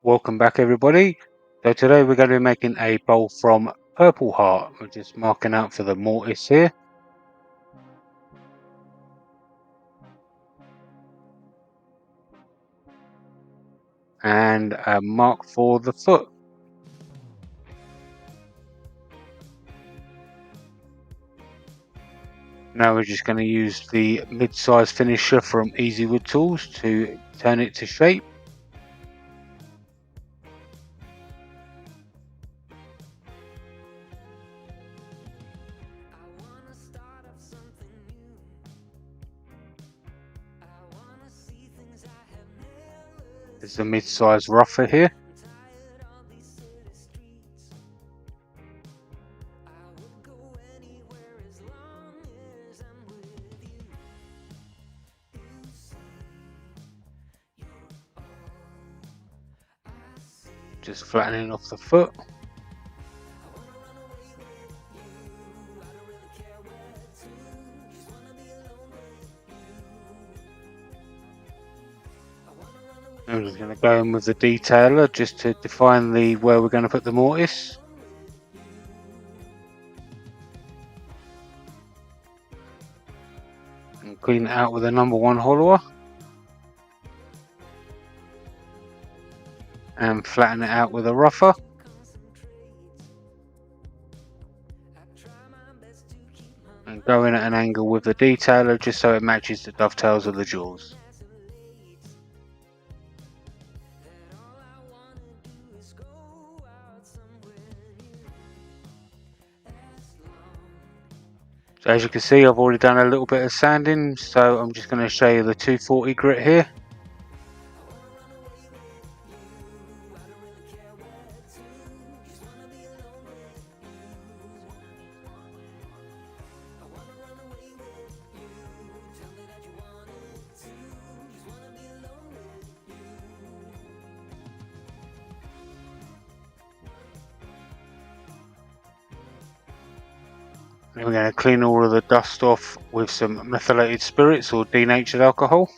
Welcome back everybody. So today we're going to be making a bowl from Purpleheart. We're just marking out for the mortise here. And a mark for the foot. Now we're just going to use the mid-size finisher from Easy Wood Tools to turn it to shape. There's a mid-size rougher here. Just flattening off the foot. I'm just going to go in with the detailer just to define where we're going to put the mortise. And clean it out with a number 1 hollower. And flatten it out with a rougher. And go in at an angle with the detailer just so it matches the dovetails of the jaws. So as you can see, I've already done a little bit of sanding, so I'm just going to show you the 240 grit here. And we're going to clean all of the dust off with some methylated spirits or denatured alcohol.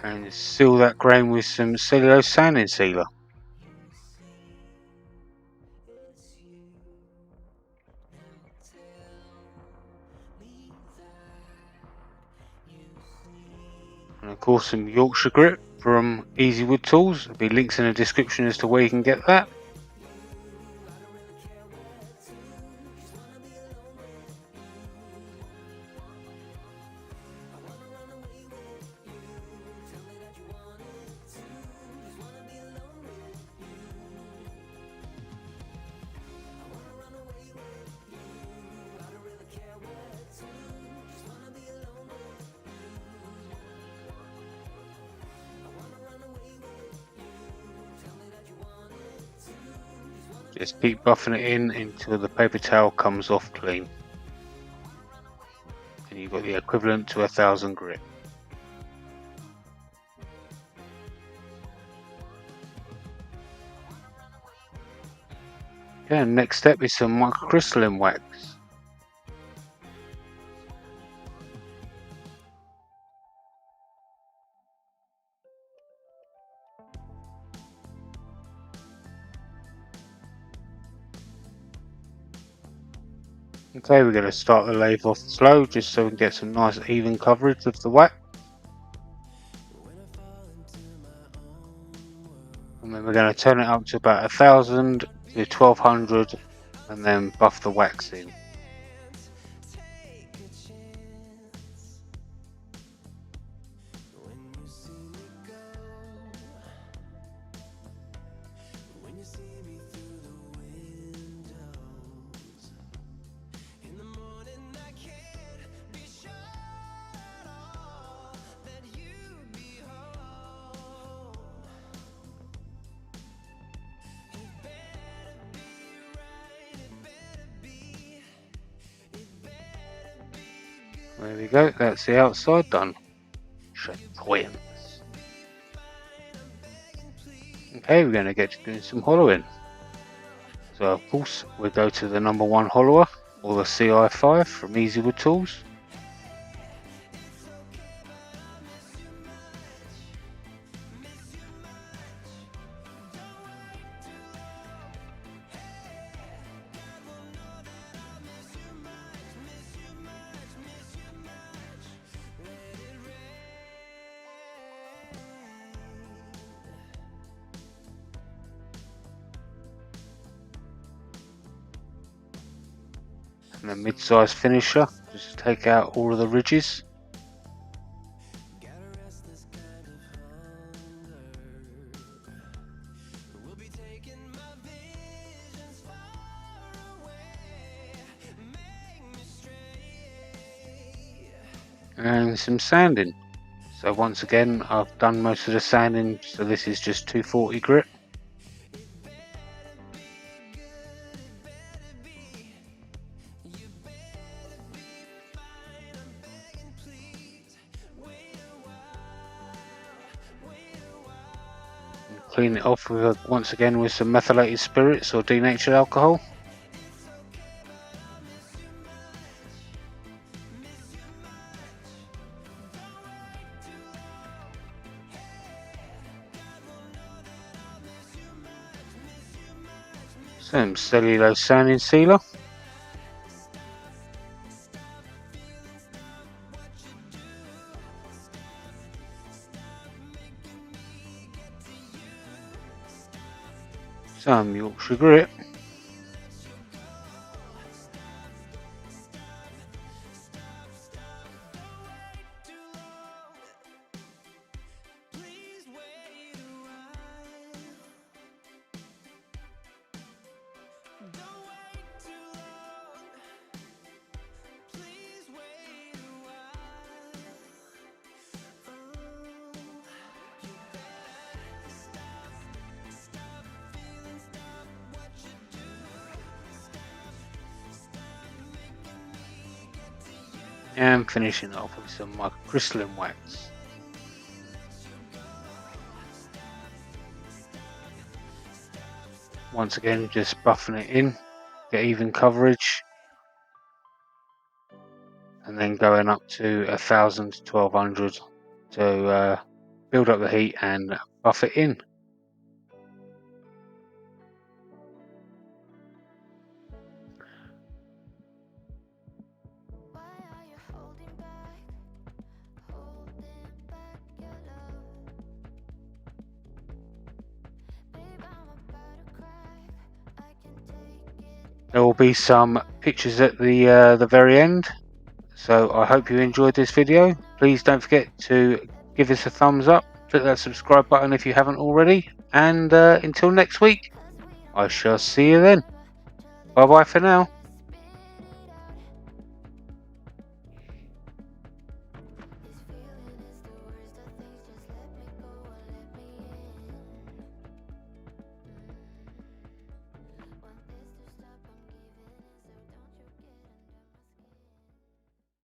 And seal that grain with some cellulose sanding sealer. And of course some Yorkshire Grit from Easy Wood Tools. There'll be links in the description as to where you can get that. Just keep buffing it in until the paper towel comes off clean. And you've got the equivalent to 1000 grit. Okay, and next step is some microcrystalline wax. Okay, we're going to start the lathe off slow just so we can get some nice even coverage of the wax. And then we're going to turn it up to about 1000 to 1200 and then buff the wax in. There we go, that's the outside done. Twins. Okay, we're going to get to doing some hollowing. So of course we go to the number 1 hollower or the CI5 from Easy Wood Tools. and a mid-size finisher just to take out all of the ridges. And some sanding. So once again, I've done most of the sanding, so this is just 240 grit. And clean it off with once again with some methylated spirits or denatured alcohol. Some cellulose sanding sealer. Some Yorkshire Grit. And finishing it off with some microcrystalline wax. Once again, just buffing it in, get even coverage, and then going up to 1000 to 1200 to build up the heat and buff it in. There will be some pictures at the very end, so I hope you enjoyed this video. Please don't forget to give us a thumbs up, click that subscribe button if you haven't already, and until next week, I shall see you then. Bye bye for now.